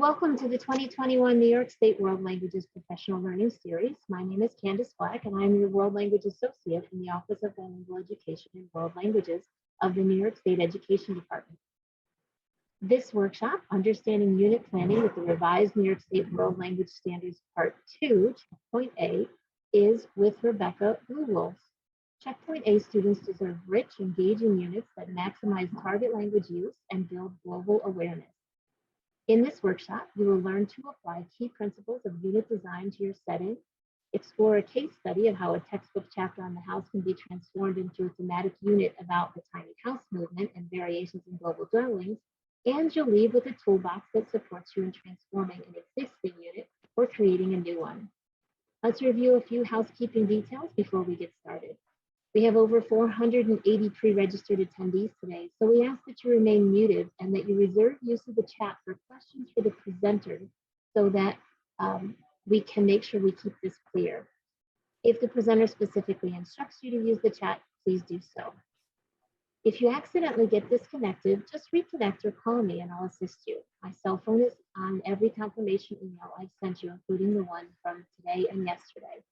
Welcome to the 2021 New York State World Languages Professional Learning Series. My name is Candace Black, and I'm the World Language Associate in the Office of Bilingual Education and World Languages of the New York State Education Department. This workshop, Understanding Unit Planning with the Revised New York State World Language Standards Part 2, Checkpoint A, is with Rebecca Bluewolf. Checkpoint A students deserve rich, engaging units that maximize target language use and build global awareness. In this workshop, you will learn to apply key principles of unit design to your setting, explore a case study of how a textbook chapter on the house can be transformed into a thematic unit about the tiny house movement and variations in global dwellings, and you'll leave with a toolbox that supports you in transforming an existing unit or creating a new one. Let's review a few housekeeping details before we get started. We have over 480 pre-registered attendees today, so we ask that you remain muted and that you reserve use of the chat for questions for the presenter so that we can make sure we keep this clear. If the presenter specifically instructs you to use the chat, please do so. If you accidentally get disconnected, just reconnect or call me and I'll assist you. My cell phone is on every confirmation email I've sent you, including the one from today and yesterday.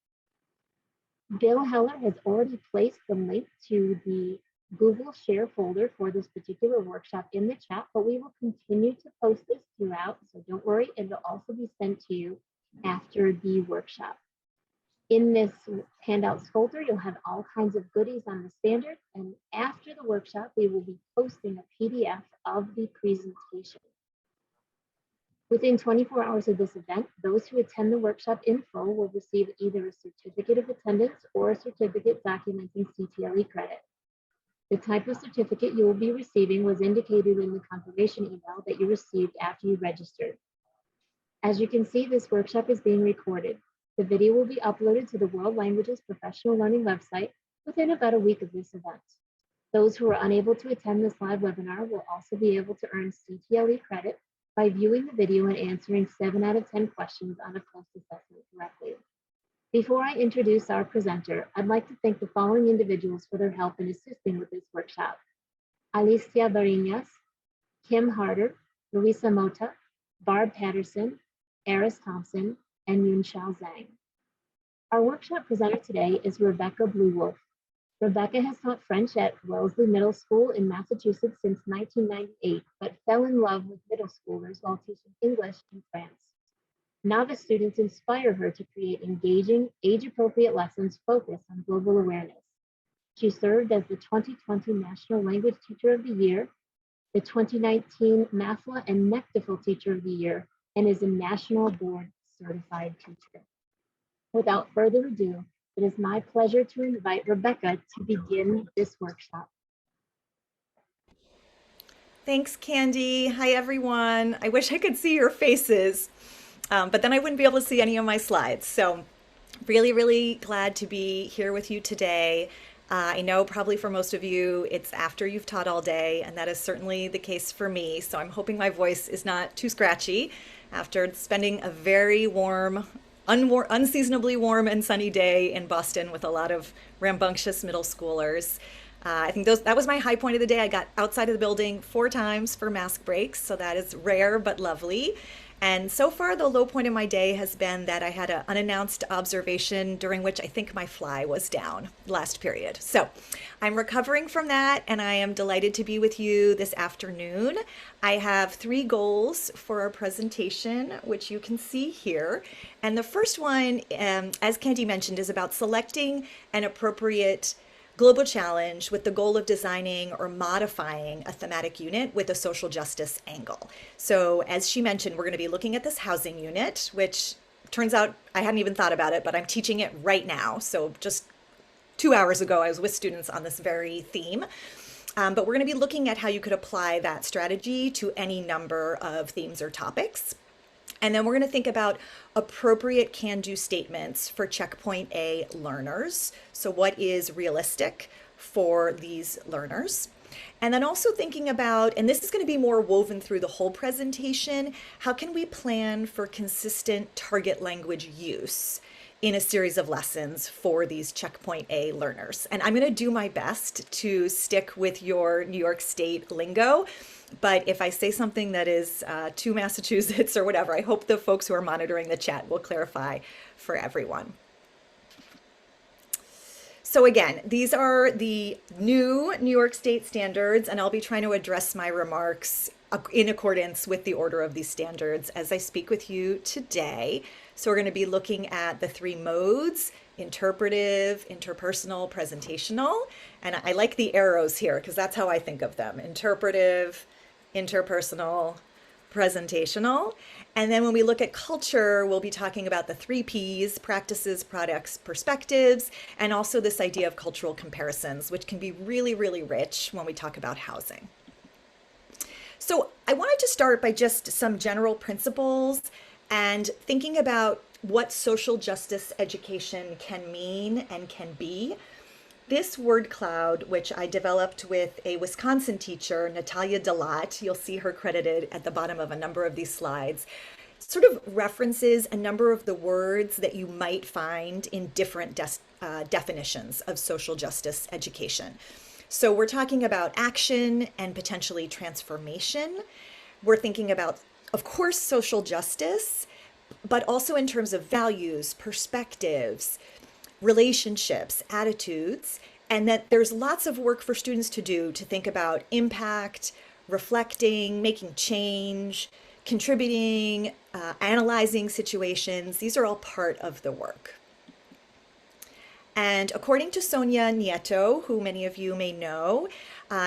Bill Heller has already placed the link to the Google Share folder for this particular workshop in the chat, but we will continue to post this throughout, so don't worry, it will also be sent to you after the workshop. In this handouts folder, you'll have all kinds of goodies on the standard, and after the workshop, we will be posting a PDF of the presentation. Within 24 hours of this event, those who attend the workshop in full will receive either a certificate of attendance or a certificate documenting CTLE credit. The type of certificate you will be receiving was indicated in the confirmation email that you received after you registered. As you can see, this workshop is being recorded. The video will be uploaded to the World Languages Professional Learning website within about a week of this event. Those who are unable to attend this live webinar will also be able to earn CTLE credit by viewing the video and answering 7 out of 10 questions on a post-assessment correctly. Before I introduce our presenter, I'd like to thank the following individuals for their help in assisting with this workshop: Alicia Barinas, Kim Harder, Louisa Mota, Barb Patterson, Eris Thompson, and Yunxiao Zhang. Our workshop presenter today is Rebecca Bluewolf. Rebecca has taught French at Wellesley Middle School in Massachusetts since 1998, but fell in love with middle schoolers while teaching English in France. Novice students inspire her to create engaging, age-appropriate lessons focused on global awareness. She served as the 2020 National Language Teacher of the Year, the 2019 NAFLA and NECTFL Teacher of the Year, and is a National Board Certified Teacher. Without further ado, it is my pleasure to invite Rebecca to begin this workshop. Thanks, Candy. Hi, everyone. I wish I could see your faces, but then I wouldn't be able to see any of my slides. So really glad to be here with you today. I know probably for most of you, it's after you've taught all day, and that is certainly the case for me. So I'm hoping my voice is not too scratchy after spending a very warm, unseasonably warm and sunny day in Boston with a lot of rambunctious middle schoolers. I think that was my high point of the day. I got outside of the building 4 times for mask breaks, so that is rare but lovely. And so far, the low point of my day has been that I had an unannounced observation during which I think my fly was down last period. So I'm recovering from that, and I am delighted to be with you this afternoon. I have 3 goals for our presentation, which you can see here. And the first one, as Candy mentioned, is about selecting an appropriate global challenge with the goal of designing or modifying a thematic unit with a social justice angle. So as she mentioned, we're going to be looking at this housing unit, which turns out I hadn't even thought about it, but I'm teaching it right now. So just 2 hours ago, I was with students on this very theme. But we're going to be looking at how you could apply that strategy to any number of themes or topics. And then we're going to think about appropriate can-do statements for Checkpoint A learners. So what is realistic for these learners? And then also thinking about, and this is going to be more woven through the whole presentation, how can we plan for consistent target language use in a series of lessons for these Checkpoint A learners. And I'm going to do my best to stick with your New York State lingo. But if I say something that is too Massachusetts or whatever, I hope the folks who are monitoring the chat will clarify for everyone. So again, these are the new New York State standards, and I'll be trying to address my remarks in accordance with the order of these standards as I speak with you today. So we're going to be looking at the three modes: interpretive, interpersonal, presentational. And I like the arrows here because that's how I think of them: interpretive, interpersonal, presentational. And then when we look at culture, we'll be talking about the three Ps: practices, products, perspectives, and also this idea of cultural comparisons, which can be really, really rich when we talk about housing. So I wanted to start by just some general principles and thinking about what social justice education can mean and can be. This word cloud, which I developed with a Wisconsin teacher, Natalia Delat, you'll see her credited at the bottom of a number of these slides, sort of references a number of the words that you might find in different definitions of social justice education. So we're talking about action and potentially transformation. We're thinking about, of course, social justice, but also in terms of values, perspectives, relationships, attitudes, and that there's lots of work for students to do to think about impact, reflecting, making change, contributing, analyzing situations. These are all part of the work. And according to Sonia Nieto, who many of you may know,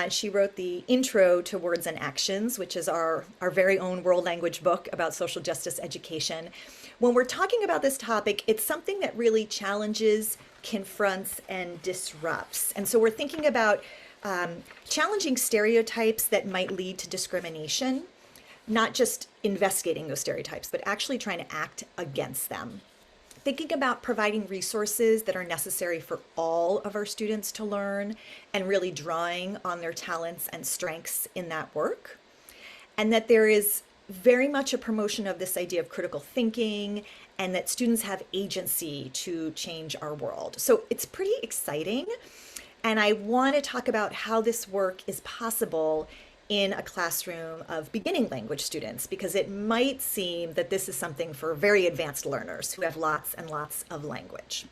she wrote the Intro to Words and Actions, which is our very own world language book about social justice education. When we're talking about this topic, it's something that really challenges, confronts, and disrupts. And so we're thinking about challenging stereotypes that might lead to discrimination, not just investigating those stereotypes, but actually trying to act against them. Thinking about providing resources that are necessary for all of our students to learn and really drawing on their talents and strengths in that work. And that there is very much a promotion of this idea of critical thinking and that students have agency to change our world. So it's pretty exciting. And I want to talk about how this work is possible in a classroom of beginning language students, because it might seem that this is something for very advanced learners who have lots and lots of language.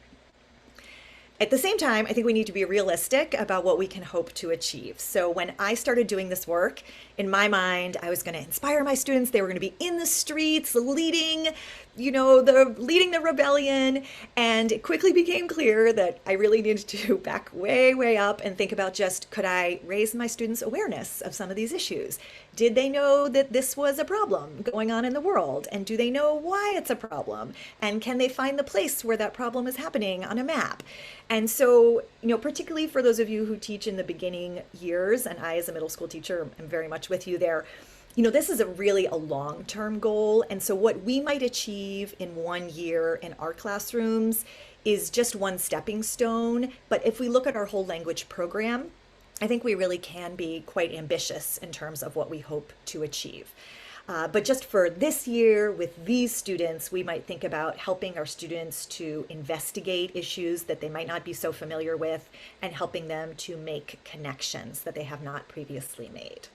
At the same time, I think we need to be realistic about what we can hope to achieve. So when I started doing this work, in my mind, I was going to inspire my students. They were going to be in the streets leading the rebellion. And it quickly became clear that I really needed to back way, way up and think about just, could I raise my students' awareness of some of these issues? Did they know that this was a problem going on in the world? And do they know why it's a problem? And can they find the place where that problem is happening on a map? And so, particularly for those of you who teach in the beginning years, and I as a middle school teacher am very much with you there, this is really a long-term goal. And so what we might achieve in 1 year in our classrooms is just one stepping stone. But if we look at our whole language program, I think we really can be quite ambitious in terms of what we hope to achieve. But just for this year with these students, we might think about helping our students to investigate issues that they might not be so familiar with and helping them to make connections that they have not previously made.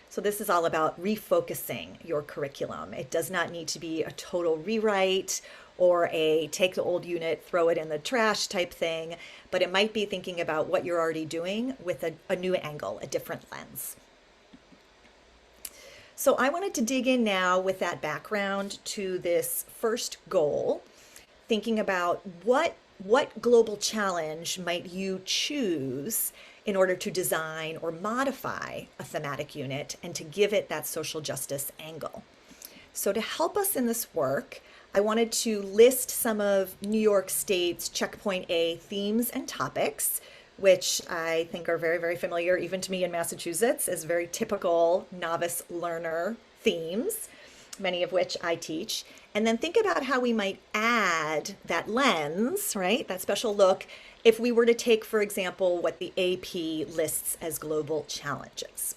So this is all about refocusing your curriculum. It does not need to be a total rewrite or a take the old unit, throw it in the trash type thing, but it might be thinking about what you're already doing with a new angle, a different lens. So I wanted to dig in now with that background to this first goal, thinking about what global challenge might you choose in order to design or modify a thematic unit and to give it that social justice angle. So to help us in this work, I wanted to list some of New York State's Checkpoint A themes and topics, which I think are very, very familiar, even to me in Massachusetts, as very typical novice learner themes, many of which I teach. And then think about how we might add that lens, right, that special look, if we were to take, for example, what the AP lists as global challenges.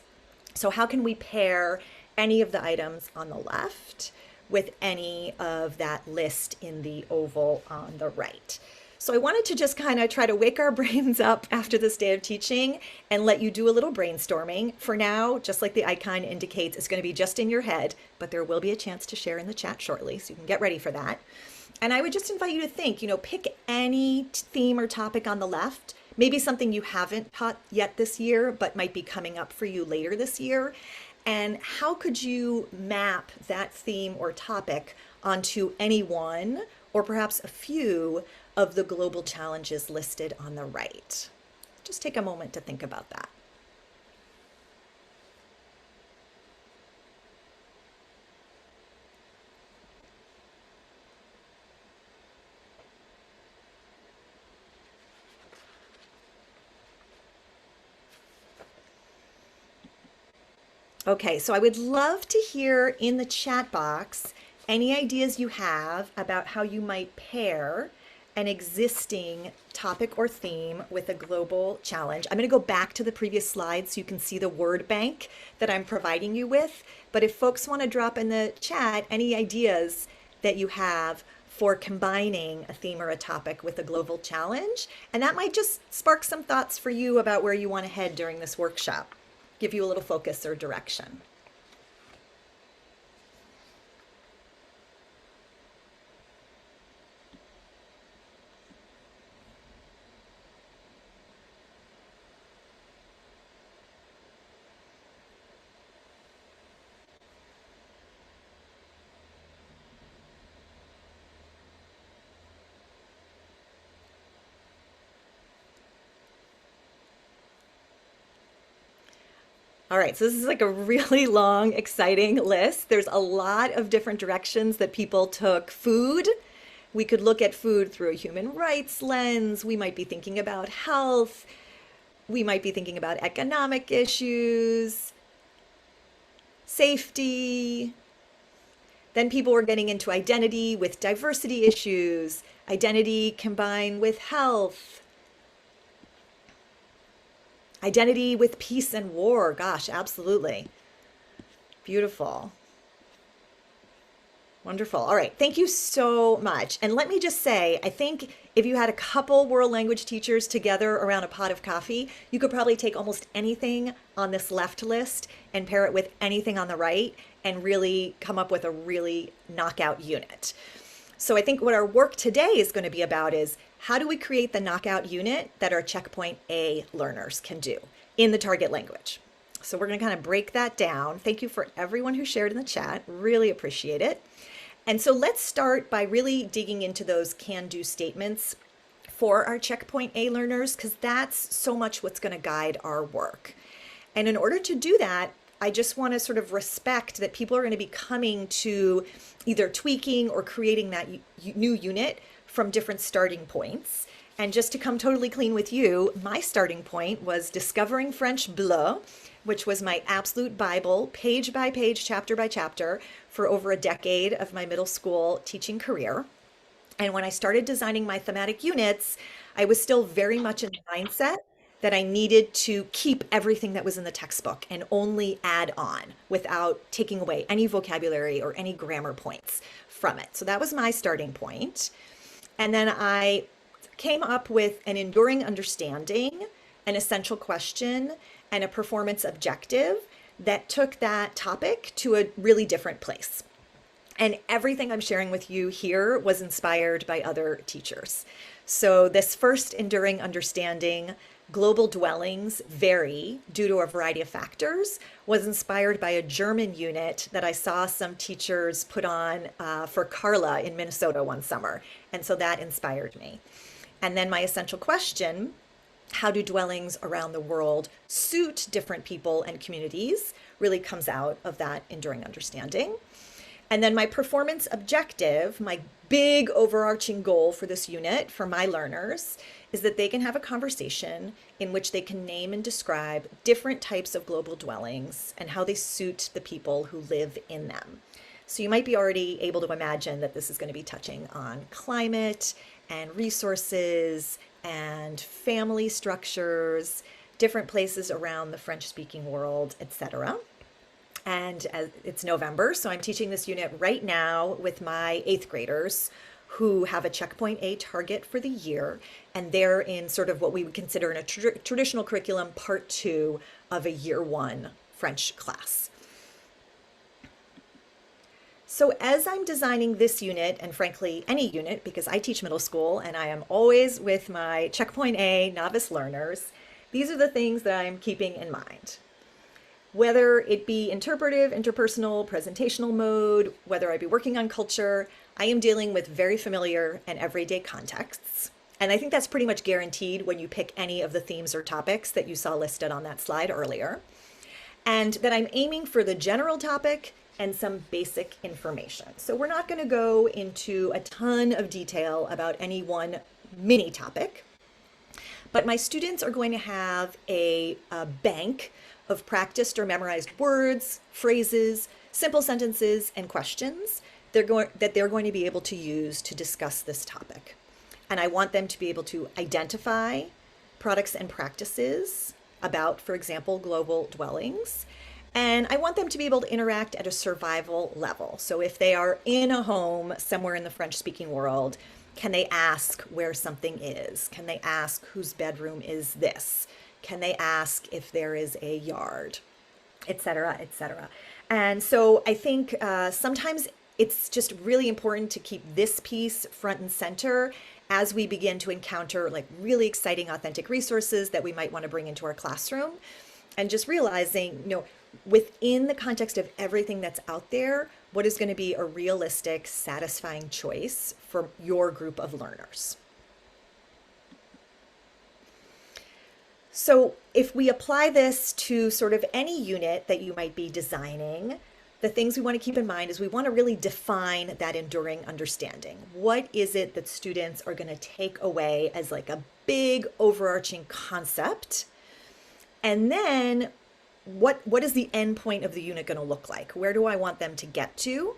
So how can we pair any of the items on the left with any of that list in the oval on the right. So I wanted to just kind of try to wake our brains up after this day of teaching and let you do a little brainstorming. For now, just like the icon indicates, it's going to be just in your head, but there will be a chance to share in the chat shortly, so you can get ready for that. And I would just invite you to think, pick any theme or topic on the left, maybe something you haven't taught yet this year, but might be coming up for you later this year. And how could you map that theme or topic onto any one, or perhaps a few, of the global challenges listed on the right? Just take a moment to think about that. Okay, so I would love to hear in the chat box any ideas you have about how you might pair an existing topic or theme with a global challenge. I'm going to go back to the previous slide so you can see the word bank that I'm providing you with. But if folks want to drop in the chat any ideas that you have for combining a theme or a topic with a global challenge, and that might just spark some thoughts for you about where you want to head during this workshop, give you a little focus or direction. All right, so this is like a really long, exciting list. There's a lot of different directions that people took. Food, we could look at food through a human rights lens. We might be thinking about health. We might be thinking about economic issues, safety. Then people were getting into identity with diversity issues, identity combined with health. Identity with peace and war. Gosh, absolutely. Beautiful. Wonderful. All right. Thank you so much. And let me just say, I think if you had a couple world language teachers together around a pot of coffee, you could probably take almost anything on this left list and pair it with anything on the right and really come up with a really knockout unit. So I think what our work today is going to be about is how do we create the knockout unit that our checkpoint A learners can do in the target language? So we're going to kind of break that down. Thank you for everyone who shared in the chat. Really appreciate it. And so let's start by really digging into those can-do statements for our checkpoint A learners, because that's so much what's going to guide our work. And in order to do that, I just want to sort of respect that people are going to be coming to either tweaking or creating that new unit from different starting points. And just to come totally clean with you, my starting point was Discovering French Bleu, which was my absolute Bible, page by page, chapter by chapter, for over a decade of my middle school teaching career. And when I started designing my thematic units, I was still very much in the mindset that I needed to keep everything that was in the textbook and only add on without taking away any vocabulary or any grammar points from it. So that was my starting point. And then I came up with an enduring understanding, an essential question, and a performance objective that took that topic to a really different place. And everything I'm sharing with you here was inspired by other teachers. So this first enduring understanding, global dwellings vary due to a variety of factors, was inspired by a German unit that I saw some teachers put on for Carla in Minnesota one summer. And so that inspired me. And then my essential question, how do dwellings around the world suit different people and communities, really comes out of that enduring understanding. And then my performance objective, my big overarching goal for this unit for my learners, is that they can have a conversation in which they can name and describe different types of global dwellings and how they suit the people who live in them. So you might be already able to imagine that this is going to be touching on climate and resources and family structures, different places around the French-speaking world, etc. And it's November, so I'm teaching this unit right now with my 8th graders who have a checkpoint A target for the year, and they're in sort of what we would consider in a traditional curriculum, part 2 of a year 1 French class. So as I'm designing this unit, and frankly, any unit, because I teach middle school and I am always with my checkpoint A novice learners, these are the things that I'm keeping in mind. Whether it be interpretive, interpersonal, presentational mode, whether I be working on culture, I am dealing with very familiar and everyday contexts. And I think that's pretty much guaranteed when you pick any of the themes or topics that you saw listed on that slide earlier. And that I'm aiming for the general topic and some basic information. So we're not going to go into a ton of detail about any one mini topic, but my students are going to have a bank of practiced or memorized words, phrases, simple sentences, and questions that they're going to be able to use to discuss this topic. And I want them to be able to identify products and practices about, for example, global dwellings. And I want them to be able to interact at a survival level. So if they are in a home somewhere in the French-speaking world, can they ask where something is? Can they ask whose bedroom is this? Can they ask if there is a yard, et cetera, et cetera. And so I think sometimes it's just really important to keep this piece front and center as we begin to encounter like really exciting, authentic resources that we might want to bring into our classroom. And just realizing, within the context of everything that's out there, what is going to be a realistic, satisfying choice for your group of learners. So if we apply this to sort of any unit that you might be designing, the things we want to keep in mind is we want to really define that enduring understanding. What is it that students are going to take away as like a big overarching concept? And then what is the end point of the unit going to look like? Where do I want them to get to?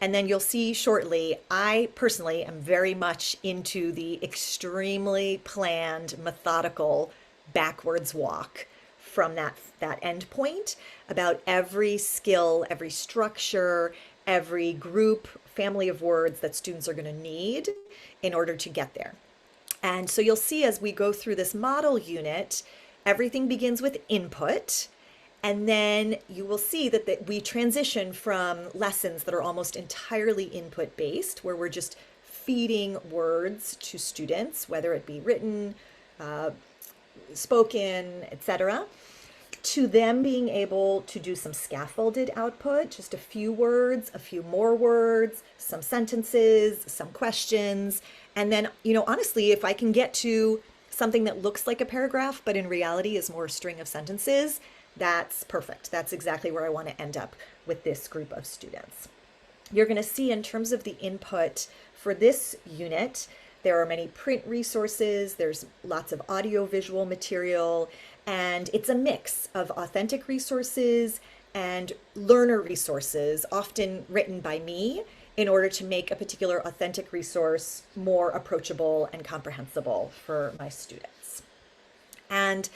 And then you'll see shortly, I personally am very much into the extremely planned, methodical backwards walk from that end point about every skill, every structure, every group, family of words that students are going to need in order to get there. And so you'll see as we go through this model unit, everything begins with input. And then you will see that we transition from lessons that are almost entirely input based, where we're just feeding words to students, whether it be written, spoken, etc., to them being able to do some scaffolded output, just a few words, a few more words, some sentences, some questions. And then, honestly, if I can get to something that looks like a paragraph, but in reality is more a string of sentences, that's perfect. That's exactly where I want to end up with this group of students. You're going to see in terms of the input for this unit, there are many print resources, there's lots of audio-visual material, and it's a mix of authentic resources and learner resources, often written by me, in order to make a particular authentic resource more approachable and comprehensible for my students. And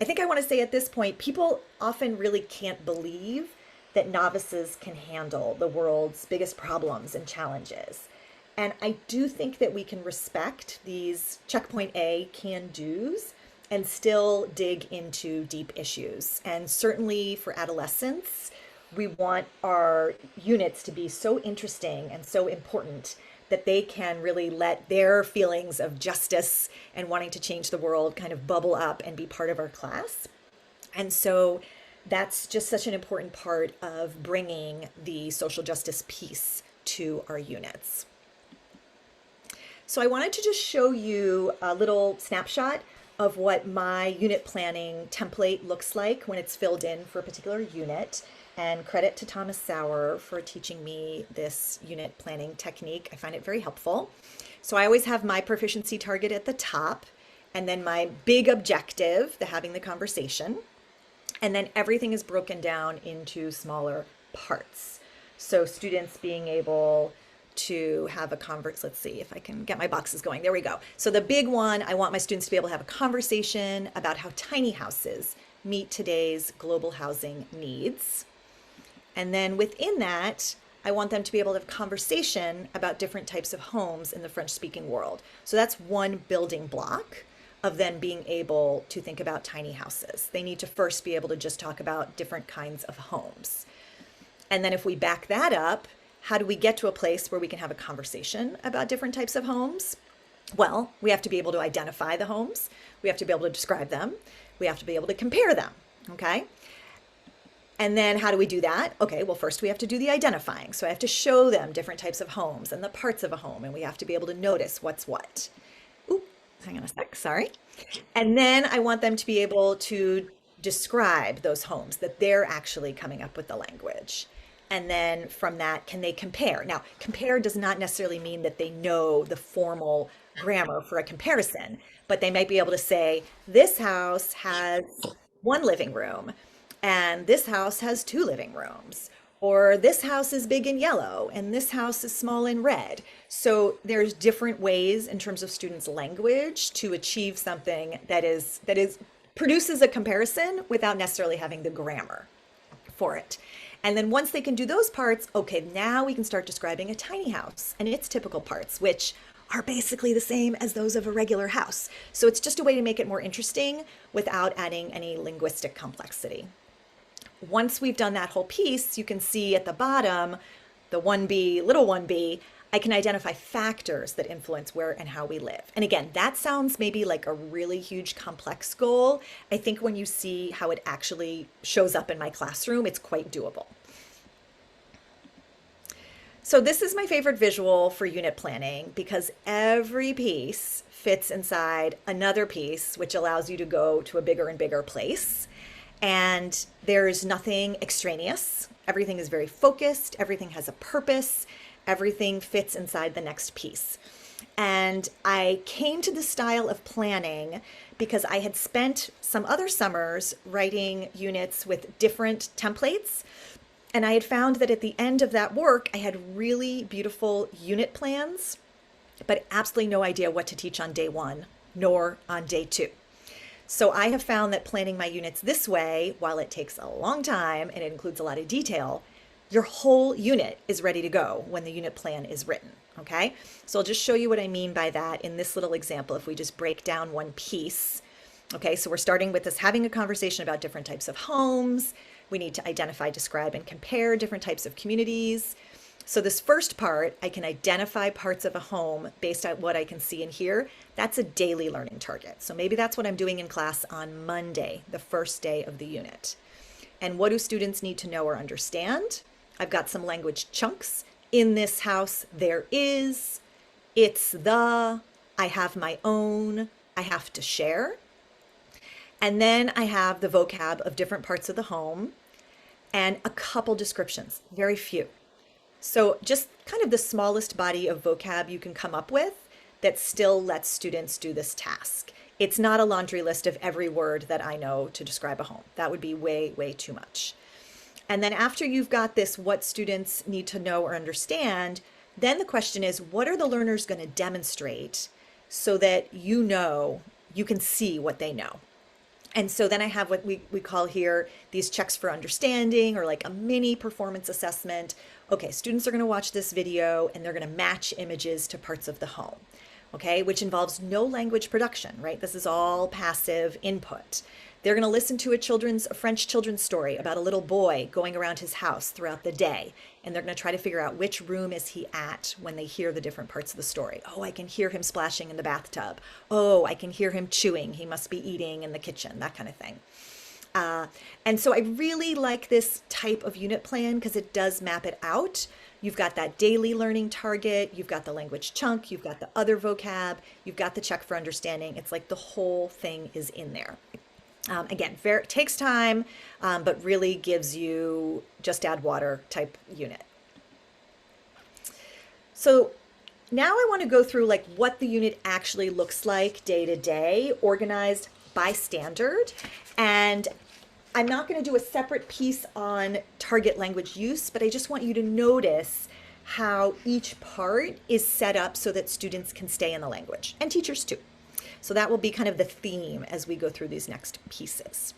I think I want to say at this point, people often really can't believe that novices can handle the world's biggest problems and challenges. And I do think that we can respect these checkpoint A can-dos and still dig into deep issues. And certainly for adolescents, we want our units to be so interesting and so important that they can really let their feelings of justice and wanting to change the world kind of bubble up and be part of our class. And so that's just such an important part of bringing the social justice piece to our units. So I wanted to just show you a little snapshot of what my unit planning template looks like when it's filled in for a particular unit. And credit to Thomas Sauer for teaching me this unit planning technique. I find it very helpful. So I always have my proficiency target at the top, and then my big objective, the having the conversation. And then everything is broken down into smaller parts. So students being able to have a let's see if I can get my boxes going. There we go. So the big one, I want my students to be able to have a conversation about how tiny houses meet today's global housing needs. And then within that, I want them to be able to have conversation about different types of homes in the French speaking world. So that's one building block of then being able to think about tiny houses. They need to first be able to just talk about different kinds of homes. And then if we back that up, how do we get to a place where we can have a conversation about different types of homes? Well, we have to be able to identify the homes. We have to be able to describe them. We have to be able to compare them, okay? And then how do we do that? Okay, well, first we have to do the identifying. So I have to show them different types of homes and the parts of a home, and we have to be able to notice what's what. Ooh, hang on a sec, sorry. And then I want them to be able to describe those homes, that they're actually coming up with the language. And then from that, can they compare? Now, compare does not necessarily mean that they know the formal grammar for a comparison, but they might be able to say, this house has one living room, and this house has two living rooms, or this house is big and yellow, and this house is small and red. So there's different ways in terms of students' language to achieve something that produces a comparison without necessarily having the grammar for it. And then once they can do those parts, okay, now we can start describing a tiny house and its typical parts, which are basically the same as those of a regular house. So it's just a way to make it more interesting without adding any linguistic complexity. Once we've done that whole piece, you can see at the bottom, the 1B, little 1B, I can identify factors that influence where and how we live. And again, that sounds maybe like a really huge complex goal. I think when you see how it actually shows up in my classroom, it's quite doable. So this is my favorite visual for unit planning because every piece fits inside another piece, which allows you to go to a bigger and bigger place. And there's nothing extraneous. Everything is very focused. Everything has a purpose. Everything fits inside the next piece. And I came to this style of planning because I had spent some other summers writing units with different templates. And I had found that at the end of that work, I had really beautiful unit plans, but absolutely no idea what to teach on day one, nor on day two. So I have found that planning my units this way, while it takes a long time and it includes a lot of detail, your whole unit is ready to go when the unit plan is written, okay? So I'll just show you what I mean by that in this little example if we just break down one piece. Okay, so we're starting with this having a conversation about different types of homes. We need to identify, describe, and compare different types of communities. So this first part, I can identify parts of a home based on what I can see and hear. That's a daily learning target. So maybe that's what I'm doing in class on Monday, the first day of the unit. And what do students need to know or understand? I've got some language chunks. In this house, there is, it's the, I have my own, I have to share. And then I have the vocab of different parts of the home and a couple descriptions, very few. So just kind of the smallest body of vocab you can come up with that still lets students do this task. It's not a laundry list of every word that I know to describe a home. That would be way, way too much. And then after you've got this, what students need to know or understand, then the question is, what are the learners going to demonstrate so that you know, you can see what they know? And so then I have what we call here these checks for understanding, or like a mini performance assessment. Okay, students are going to watch this video and they're going to match images to parts of the home, okay, which involves no language production, right? This is all passive input. They're going to listen to a French children's story about a little boy going around his house throughout the day. And they're going to try to figure out which room is he at when they hear the different parts of the story. Oh, I can hear him splashing in the bathtub. Oh, I can hear him chewing. He must be eating in the kitchen, that kind of thing. And so I really like this type of unit plan because it does map it out. You've got that daily learning target, you've got the language chunk, you've got the other vocab, you've got the check for understanding. It's like the whole thing is in there. Again, takes time, but really gives you just add water type unit. So now I want to go through like what the unit actually looks like day to day, organized by standard. And I'm not going to do a separate piece on target language use, but I just want you to notice how each part is set up so that students can stay in the language, and teachers too. So that will be kind of the theme as we go through these next pieces.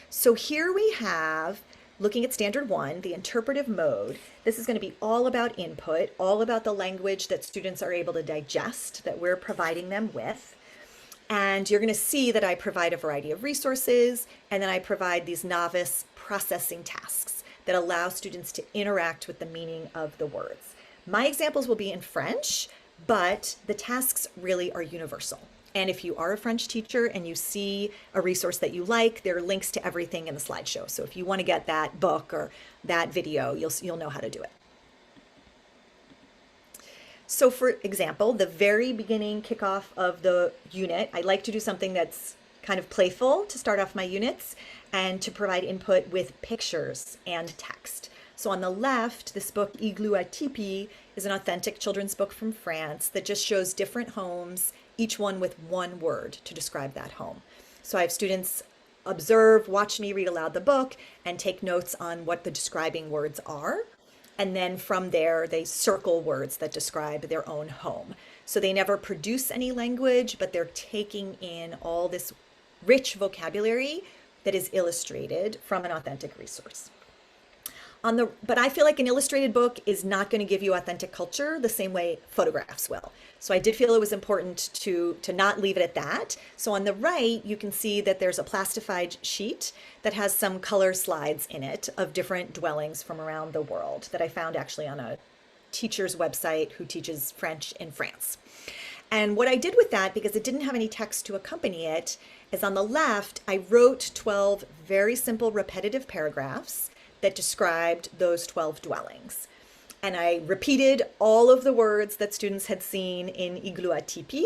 So here we have looking at standard one, the interpretive mode. This is going to be all about input, all about the language that students are able to digest, that we're providing them with. And you're going to see that I provide a variety of resources, and then I provide these novice processing tasks that allow students to interact with the meaning of the words. My examples will be in French, but the tasks really are universal. And if you are a French teacher and you see a resource that you like, there are links to everything in the slideshow. So if you want to get that book or that video, you'll know how to do it. So for example, the very beginning kickoff of the unit, I like to do something that's kind of playful to start off my units and to provide input with pictures and text. So on the left, this book, Igloo à Tipi, is an authentic children's book from France that just shows different homes, each one with one word to describe that home. So I have students observe, watch me read aloud the book, and take notes on what the describing words are. And then from there, they circle words that describe their own home. So they never produce any language, but they're taking in all this rich vocabulary that is illustrated from an authentic resource. But I feel like an illustrated book is not going to give you authentic culture the same way photographs will. So I did feel it was important to not leave it at that. So on the right, you can see that there's a plastified sheet that has some color slides in it of different dwellings from around the world that I found actually on a teacher's website who teaches French in France. And what I did with that, because it didn't have any text to accompany it, is on the left, I wrote 12 very simple repetitive paragraphs that described those 12 dwellings. And I repeated all of the words that students had seen in Igloo à Tipi.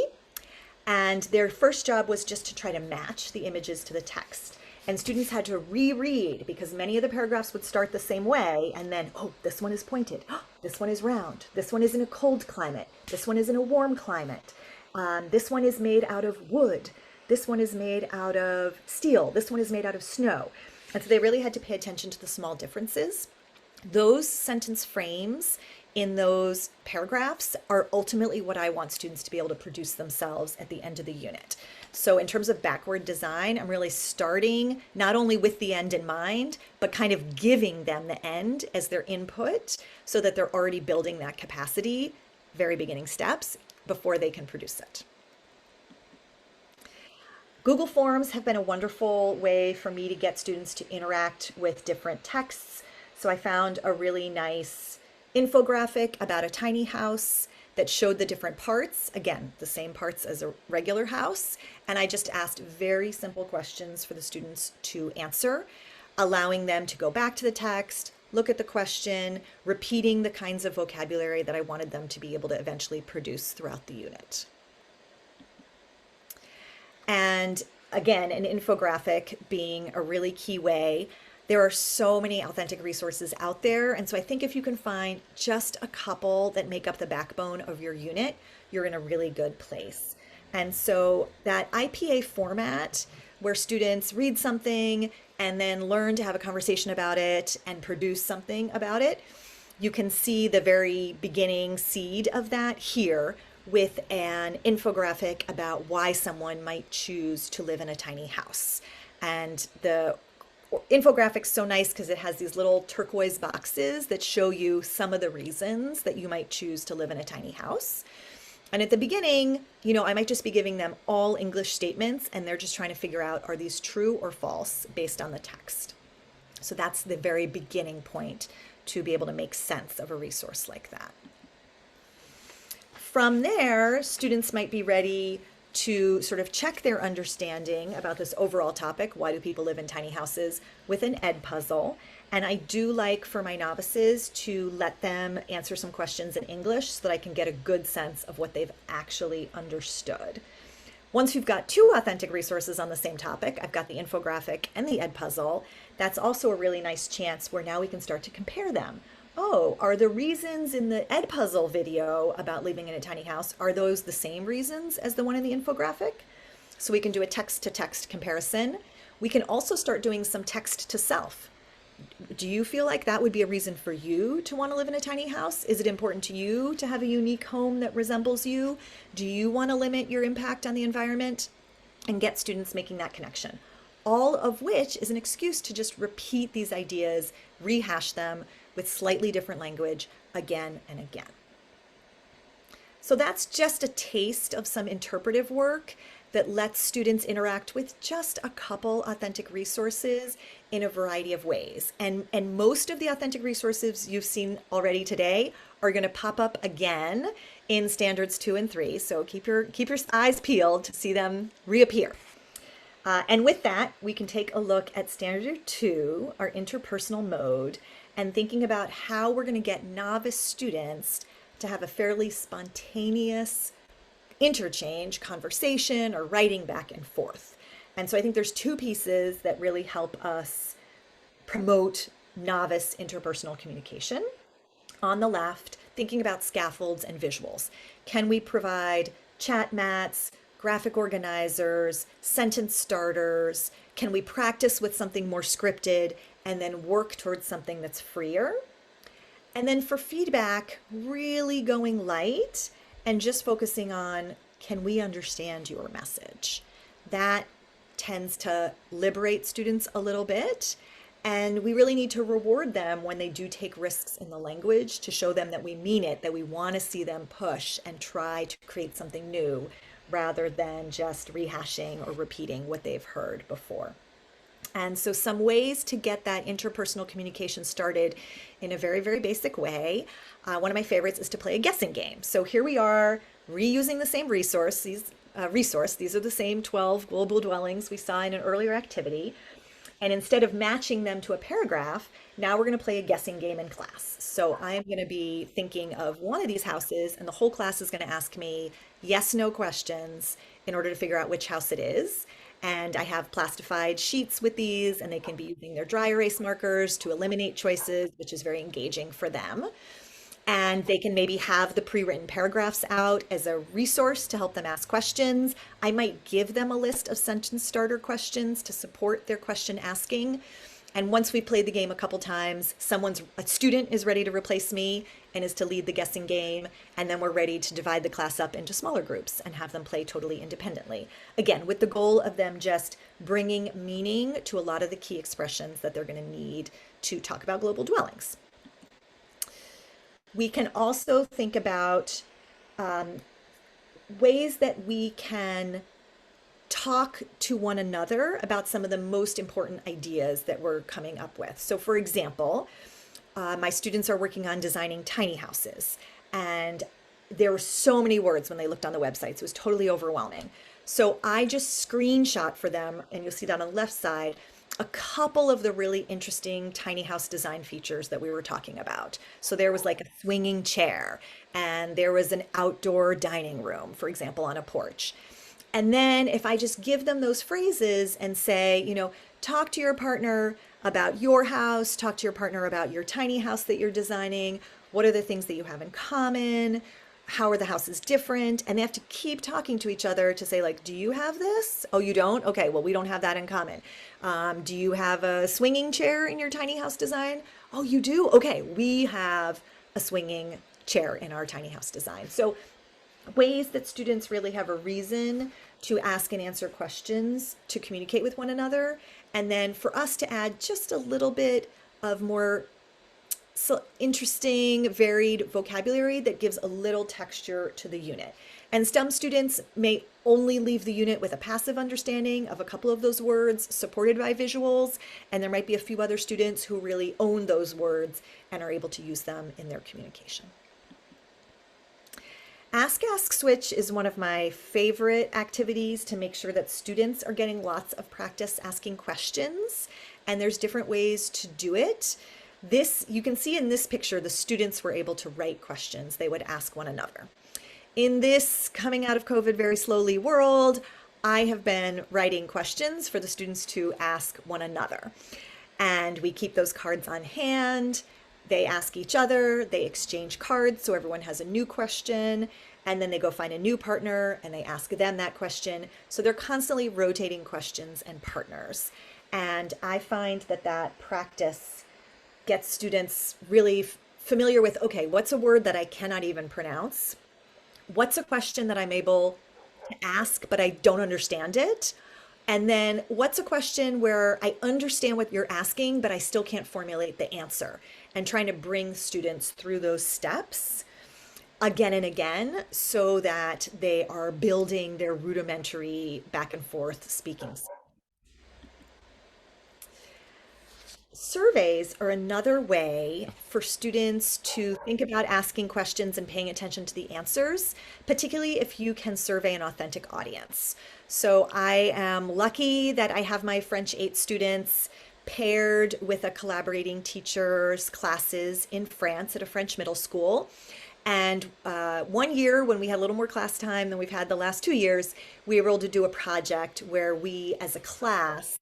And their first job was just to try to match the images to the text. And students had to reread because many of the paragraphs would start the same way. And then, oh, this one is pointed. Oh, this one is round. This one is in a cold climate. This one is in a warm climate. This one is made out of wood. This one is made out of steel. This one is made out of snow. And so they really had to pay attention to the small differences. Those sentence frames in those paragraphs are ultimately what I want students to be able to produce themselves at the end of the unit. So in terms of backward design, I'm really starting not only with the end in mind, but kind of giving them the end as their input so that they're already building that capacity, very beginning steps, before they can produce it. Google Forms have been a wonderful way for me to get students to interact with different texts. So I found a really nice infographic about a tiny house that showed the different parts, again, the same parts as a regular house. And I just asked very simple questions for the students to answer, allowing them to go back to the text, look at the question, repeating the kinds of vocabulary that I wanted them to be able to eventually produce throughout the unit. And again, an infographic being a really key way. There are so many authentic resources out there. And so I think if you can find just a couple that make up the backbone of your unit, you're in a really good place. And so that IPA format where students read something and then learn to have a conversation about it and produce something about it, you can see the very beginning seed of that here with an infographic about why someone might choose to live in a tiny house. And the infographic's so nice because it has these little turquoise boxes that show you some of the reasons that you might choose to live in a tiny house. And at the beginning, I might just be giving them all English statements and they're just trying to figure out, are these true or false based on the text? So that's the very beginning point to be able to make sense of a resource like that. From there, students might be ready to sort of check their understanding about this overall topic, why do people live in tiny houses, with an ed puzzle. And I do like for my novices to let them answer some questions in English so that I can get a good sense of what they've actually understood. Once you've got two authentic resources on the same topic, I've got the infographic and the ed puzzle, that's also a really nice chance where now we can start to compare them. Oh, are the reasons in the ed puzzle video about living in a tiny house, are those the same reasons as the one in the infographic? So we can do a text-to-text comparison. We can also start doing some text to self. Do you feel like that would be a reason for you to want to live in a tiny house? Is it important to you to have a unique home that resembles you? Do you want to limit your impact on the environment? And get students making that connection. all of which is an excuse to just repeat these ideas, rehash them with slightly different language again and again. So that's just a taste of some interpretive work that lets students interact with just a couple authentic resources in a variety of ways. And most of the authentic resources you've seen already today are going to pop up again in standards 2 and 3. So keep your eyes peeled to see them reappear. And with that, we can take a look at standard 2, our interpersonal mode, and thinking about how we're going to get novice students to have a fairly spontaneous interchange, conversation, or writing back and forth. And so I think there's two pieces that really help us promote novice interpersonal communication. On the left, thinking about scaffolds and visuals. Can we provide chat mats, graphic organizers, sentence starters? Can we practice with something more scripted and then work towards something that's freer? And then for feedback, really going light and just focusing on, can we understand your message? That tends to liberate students a little bit. And we really need to reward them when they do take risks in the language to show them that we mean it, that we want to see them push and try to create something new rather than just rehashing or repeating what they've heard before. And so some ways to get that interpersonal communication started in a very, very basic way. One of my favorites is to play a guessing game. So here we are reusing the same resource. These are the same 12 global dwellings we saw in an earlier activity. And instead of matching them to a paragraph, now we're going to play a guessing game in class. So I am going to be thinking of one of these houses, and the whole class is going to ask me yes/no questions in order to figure out which house it is. And I have plastified sheets with these, and they can be using their dry erase markers to eliminate choices, which is very engaging for them. And they can maybe have the pre-written paragraphs out as a resource to help them ask questions. I might give them a list of sentence starter questions to support their question asking. And once we've played the game a couple times, a student is ready to replace me and is to lead the guessing game. And then we're ready to divide the class up into smaller groups and have them play totally independently. Again, with the goal of them just bringing meaning to a lot of the key expressions that they're going to need to talk about global dwellings. We can also think about ways that we can talk to one another about some of the most important ideas that we're coming up with. So for example, my students are working on designing tiny houses, and there were so many words when they looked on the websites. It was totally overwhelming. So I just screenshot for them, and you'll see that on the left side, a couple of the really interesting tiny house design features that we were talking about. So there was like a swinging chair, and there was an outdoor dining room, for example, on a porch. And then if I just give them those phrases and say, talk to your partner about your house, talk to your partner about your tiny house that you're designing. What are the things that you have in common? How are the houses different? And they have to keep talking to each other to say, like, do you have this? Oh, you don't? Okay, well, we don't have that in common. Do you have a swinging chair in your tiny house design? Oh, you do? Okay, we have a swinging chair in our tiny house design. So ways that students really have a reason to ask and answer questions, to communicate with one another, and then for us to add just a little bit of more interesting, varied vocabulary that gives a little texture to the unit. And STEM students may only leave the unit with a passive understanding of a couple of those words supported by visuals, and there might be a few other students who really own those words and are able to use them in their communication. Ask, Switch is one of my favorite activities to make sure that students are getting lots of practice asking questions, and there's different ways to do it. You can see in this picture, the students were able to write questions they would ask one another. In this coming out of COVID very slowly world, I have been writing questions for the students to ask one another. And we keep those cards on hand. They ask each other, they exchange cards so everyone has a new question, and then they go find a new partner and they ask them that question. So they're constantly rotating questions and partners. And I find that practice gets students really familiar with, okay, what's a word that I cannot even pronounce? What's a question that I'm able to ask, but I don't understand it? And then what's a question where I understand what you're asking, but I still can't formulate the answer? And trying to bring students through those steps again and again so that they are building their rudimentary back and forth speaking. Surveys are another way for students to think about asking questions and paying attention to the answers, particularly if you can survey an authentic audience. So I am lucky that I have my French 8 students paired with a collaborating teacher's classes in France at a French middle school. And one year, when we had a little more class time than we've had the last 2 years, we were able to do a project where we, as a class,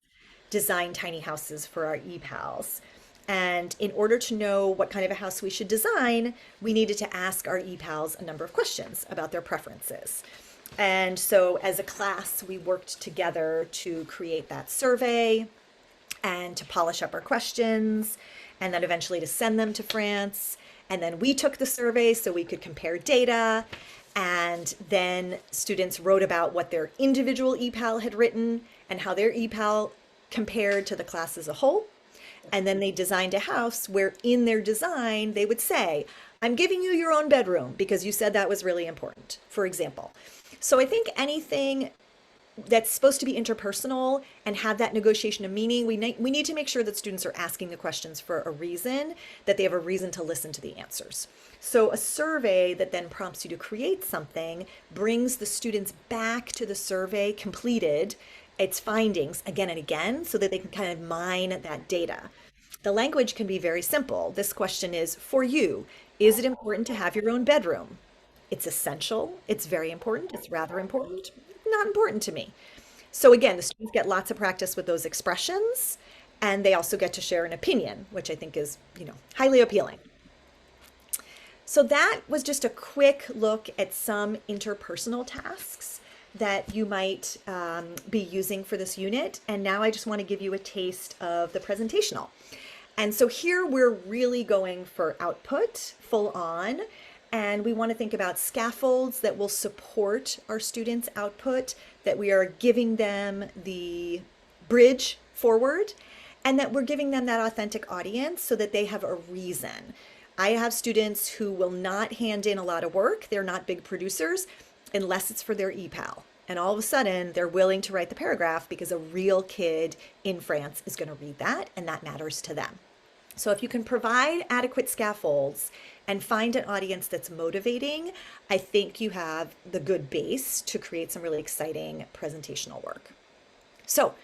design tiny houses for our EPALs. And in order to know what kind of a house we should design, we needed to ask our EPALs a number of questions about their preferences. And so as a class, we worked together to create that survey and to polish up our questions, and then eventually to send them to France. And then we took the survey so we could compare data. And then students wrote about what their individual EPAL had written and how their EPAL compared to the class as a whole. And then they designed a house where in their design, they would say, I'm giving you your own bedroom because you said that was really important, for example. So I think anything that's supposed to be interpersonal and have that negotiation of meaning, we need to make sure that students are asking the questions for a reason, that they have a reason to listen to the answers. So a survey that then prompts you to create something brings the students back to the survey completed, its findings again and again, so that they can kind of mine that data. The language can be very simple. This question is, for you, is it important to have your own bedroom? It's essential. It's very important. It's rather important. Not important to me. So again, the students get lots of practice with those expressions, and they also get to share an opinion, which I think is, highly appealing. So that was just a quick look at some interpersonal tasks that you might be using for this unit. And now I just want to give you a taste of the presentational. And so here we're really going for output full on. And we want to think about scaffolds that will support our students' output, that we are giving them the bridge forward, and that we're giving them that authentic audience so that they have a reason. I have students who will not hand in a lot of work. They're not big producers unless it's for their EPAL. And all of a sudden, they're willing to write the paragraph because a real kid in France is going to read that, and that matters to them. So if you can provide adequate scaffolds and find an audience that's motivating, I think you have the good base to create some really exciting presentational work. So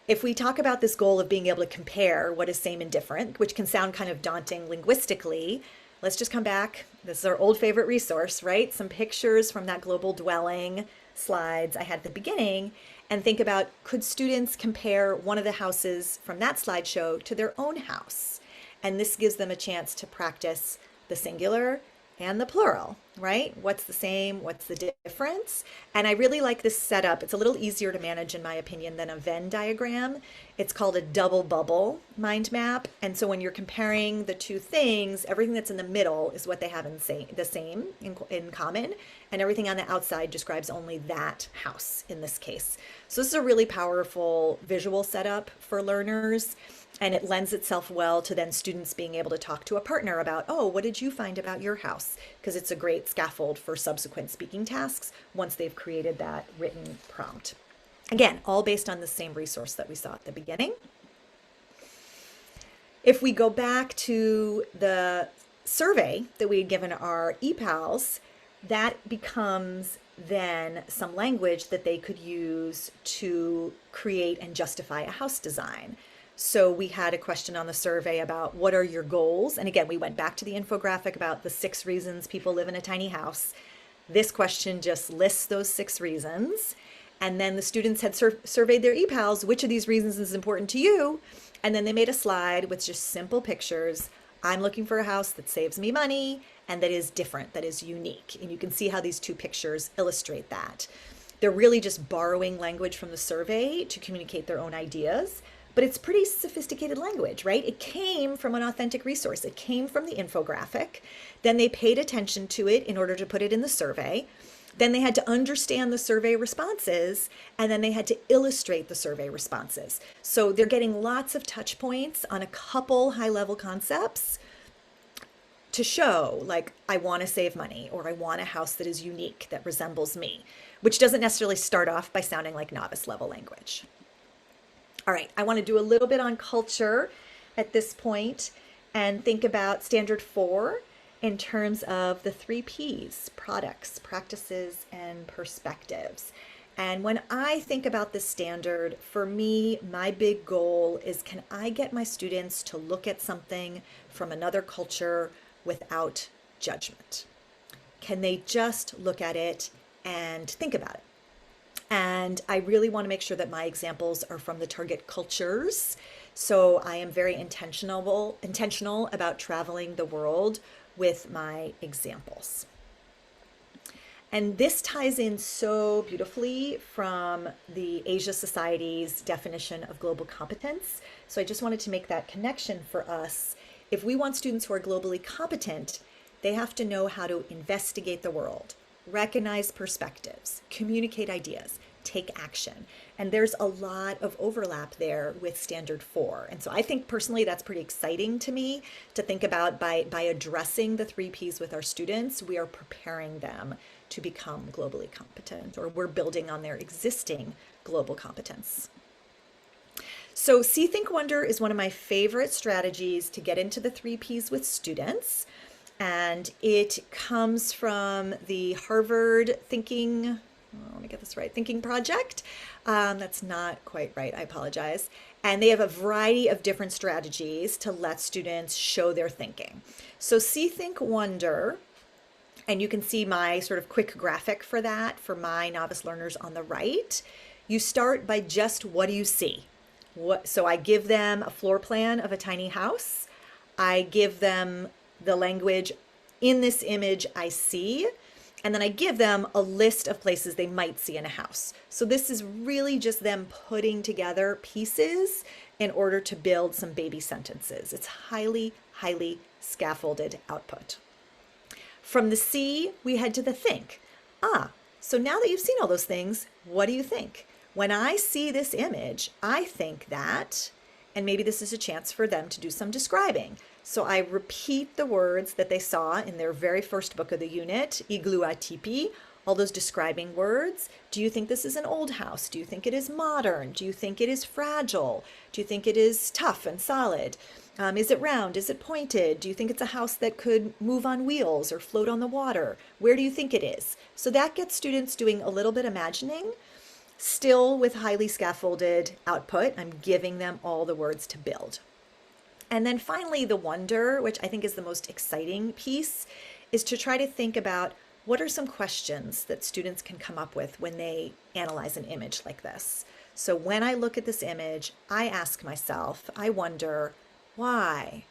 if we talk about this goal of being able to compare what is same and different, which can sound kind of daunting linguistically, let's just come back. This is our old favorite resource, right? Some pictures from that global dwelling slides I had at the beginning, and think about, could students compare one of the houses from that slideshow to their own house? And this gives them a chance to practice the singular and the plural, right? What's the same? What's the difference? And I really like this setup. It's a little easier to manage, in my opinion, than a Venn diagram. It's called a double bubble mind map. And so when you're comparing the two things, everything that's in the middle is what they have the same in common. And everything on the outside describes only that house in this case. So this is a really powerful visual setup for learners. And it lends itself well to then students being able to talk to a partner about, oh, what did you find about your house? Because it's a great scaffold for subsequent speaking tasks once they've created that written prompt. Again, all based on the same resource that we saw at the beginning. If we go back to the survey that we had given our EPALs, that becomes then some language that they could use to create and justify a house design. So we had a question on the survey about what are your goals? And again, we went back to the infographic about the 6 reasons people live in a tiny house. This question just lists those 6 reasons. And then the students had surveyed their EPALs, which of these reasons is important to you? And then they made a slide with just simple pictures. I'm looking for a house that saves me money and that is different, that is unique. And you can see how these 2 pictures illustrate that. They're really just borrowing language from the survey to communicate their own ideas. But it's pretty sophisticated language, right? It came from an authentic resource. It came from the infographic. Then they paid attention to it in order to put it in the survey. Then they had to understand the survey responses, and then they had to illustrate the survey responses. So they're getting lots of touch points on a couple high-level concepts to show, like, I want to save money, or I want a house that is unique, that resembles me, which doesn't necessarily start off by sounding like novice level language. All right, I want to do a little bit on culture at this point and think about standard 4 in terms of the 3 Ps: products, practices, and perspectives. And when I think about this standard, for me, my big goal is, can I get my students to look at something from another culture without judgment? Can they just look at it and think about it? And I really want to make sure that my examples are from the target cultures. So I am very intentional about traveling the world with my examples. And this ties in so beautifully from the Asia Society's definition of global competence. So I just wanted to make that connection for us. If we want students who are globally competent, they have to know how to investigate the world, recognize perspectives, communicate ideas, take action. And there's a lot of overlap there with standard 4. And so I think personally that's pretty exciting to me to think about. By addressing the 3 Ps with our students, we are preparing them to become globally competent, or we're building on their existing global competence. So See, Think, Wonder is one of my favorite strategies to get into the 3 Ps with students. And it comes from the Harvard Thinking, let me get this right, Thinking Project. That's not quite right, I apologize. And they have a variety of different strategies to let students show their thinking. So See, Think, Wonder, and you can see my sort of quick graphic for that for my novice learners on the right. You start by just, what do you see? So I give them a floor plan of a tiny house. I give them the language, in this image I see, and then I give them a list of places they might see in a house. So this is really just them putting together pieces in order to build some baby sentences. It's highly, highly scaffolded output. From the See, we head to the Think. So now that you've seen all those things, what do you think? When I see this image, I think that, and maybe this is a chance for them to do some describing. So I repeat the words that they saw in their very first book of the unit, igluatipi, all those describing words. Do you think this is an old house? Do you think it is modern? Do you think it is fragile? Do you think it is tough and solid? Is it round? Is it pointed? Do you think it's a house that could move on wheels or float on the water? Where do you think it is? So that gets students doing a little bit imagining, still with highly scaffolded output. I'm giving them all the words to build. And then finally, the wonder, which I think is the most exciting piece, is to try to think about what are some questions that students can come up with when they analyze an image like this. So when I look at this image, I ask myself, I wonder, why,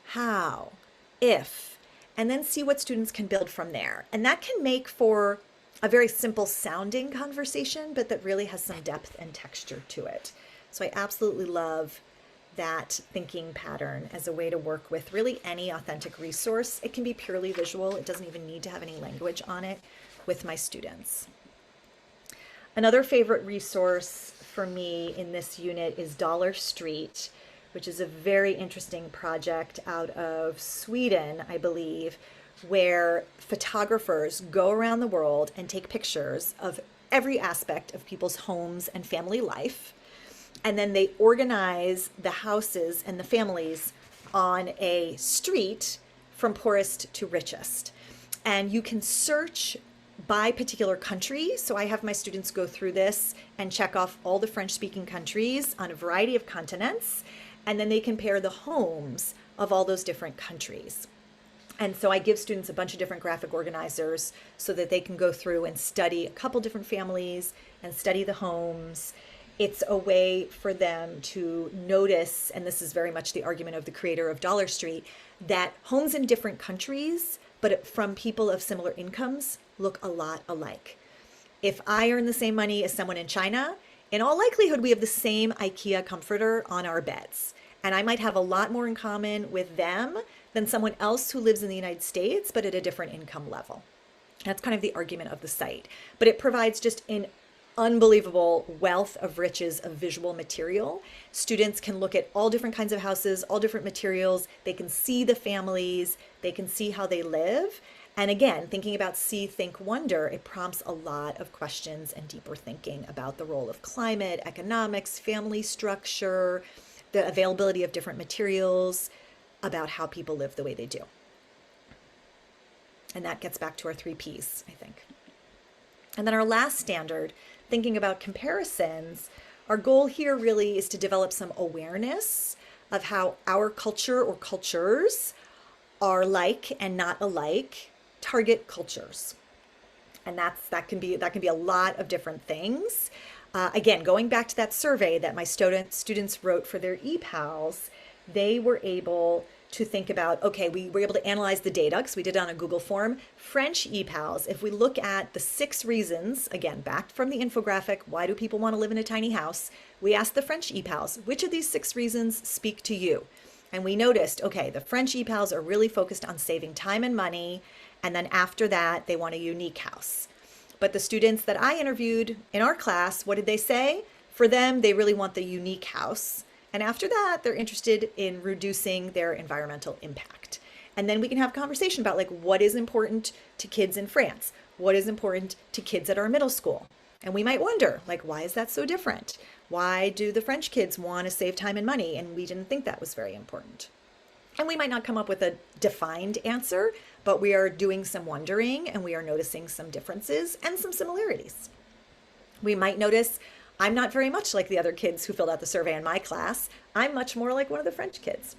how, if, and then see what students can build from there. And that can make for a very simple sounding conversation, but that really has some depth and texture to it. So I absolutely love that thinking pattern as a way to work with really any authentic resource. It can be purely visual. It doesn't even need to have any language on it with my students. Another favorite resource for me in this unit is Dollar Street, which is a very interesting project out of Sweden, I believe, where photographers go around the world and take pictures of every aspect of people's homes and family life. And then they organize the houses and the families on a street from poorest to richest. And you can search by particular country. So I have my students go through this and check off all the French-speaking countries on a variety of continents. And then they compare the homes of all those different countries. And so I give students a bunch of different graphic organizers so that they can go through and study a couple different families and study the homes. It's a way for them to notice, and this is very much the argument of the creator of Dollar Street, that homes in different countries, but from people of similar incomes, look a lot alike. If I earn the same money as someone in China, in all likelihood, we have the same IKEA comforter on our beds. And I might have a lot more in common with them than someone else who lives in the United States, but at a different income level. That's kind of the argument of the site. But it provides just an unbelievable wealth of riches of visual material. Students can look at all different kinds of houses, all different materials. They can see the families, they can see how they live. And again, thinking about see, think, wonder, it prompts a lot of questions and deeper thinking about the role of climate, economics, family structure, the availability of different materials, about how people live the way they do. And that gets back to our 3 Ps, I think. And then our last standard, thinking about comparisons, our goal here really is to develop some awareness of how our culture or cultures are like and not alike target cultures. And that can be a lot of different things. Again, going back to that survey that my students wrote for their ePals, they were able to think about, okay, we were able to analyze the data because we did it on a Google form. French ePals, if we look at the 6 reasons, again, back from the infographic, why do people want to live in a tiny house? We asked the French ePals, which of these 6 reasons speak to you? And we noticed, okay, the French ePals are really focused on saving time and money. And then after that, they want a unique house. But the students that I interviewed in our class, what did they say? For them, they really want the unique house. And after that, they're interested in reducing their environmental impact. And then we can have a conversation about like what is important to kids in France? What is important to kids at our middle school? And we might wonder, like, why is that so different? Why do the French kids want to save time and money? And we didn't think that was very important. And we might not come up with a defined answer, but we are doing some wondering and we are noticing some differences and some similarities. We might notice I'm not very much like the other kids who filled out the survey in my class. I'm much more like one of the French kids.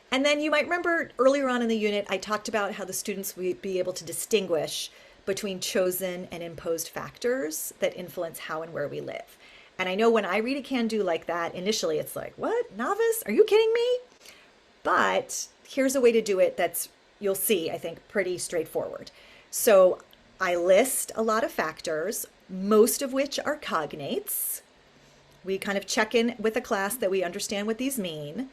And then you might remember earlier on in the unit, I talked about how the students would be able to distinguish between chosen and imposed factors that influence how and where we live. And I know when I read a can-do like that, initially it's like, what, novice? Are you kidding me? But here's a way to do it that's, you'll see, I think, pretty straightforward. So I list a lot of factors, most of which are cognates. We kind of check in with the class that we understand what these mean.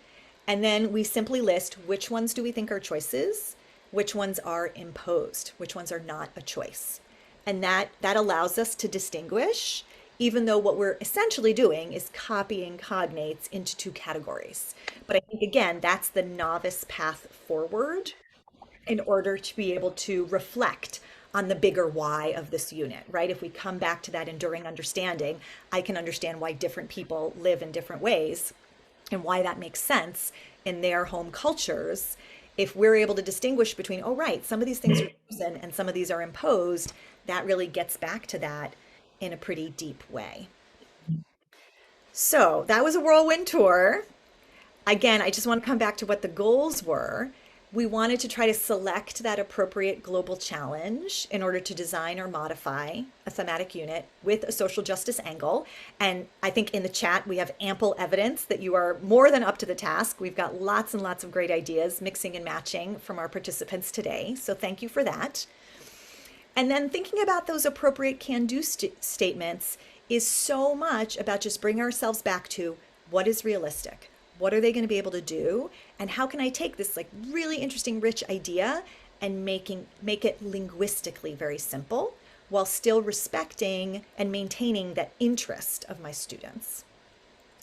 And then we simply list which ones do we think are choices, which ones are imposed, which ones are not a choice. And that allows us to distinguish, even though what we're essentially doing is copying cognates into 2 categories. But I think, again, that's the novice path forward in order to be able to reflect on the bigger why of this unit, right? If we come back to that enduring understanding, I can understand why different people live in different ways and why that makes sense in their home cultures. If we're able to distinguish between, oh, right, some of these things are chosen and some of these are imposed, that really gets back to that in a pretty deep way. So that was a whirlwind tour. Again, I just want to come back to what the goals were. We wanted to try to select that appropriate global challenge in order to design or modify a thematic unit with a social justice angle. And I think in the chat, we have ample evidence that you are more than up to the task. We've got lots and lots of great ideas mixing and matching from our participants today. So thank you for that. And then thinking about those appropriate can-do statements is so much about just bringing ourselves back to what is realistic. What are they going to be able to do? And how can I take this like really interesting, rich idea and make it linguistically very simple while still respecting and maintaining that interest of my students?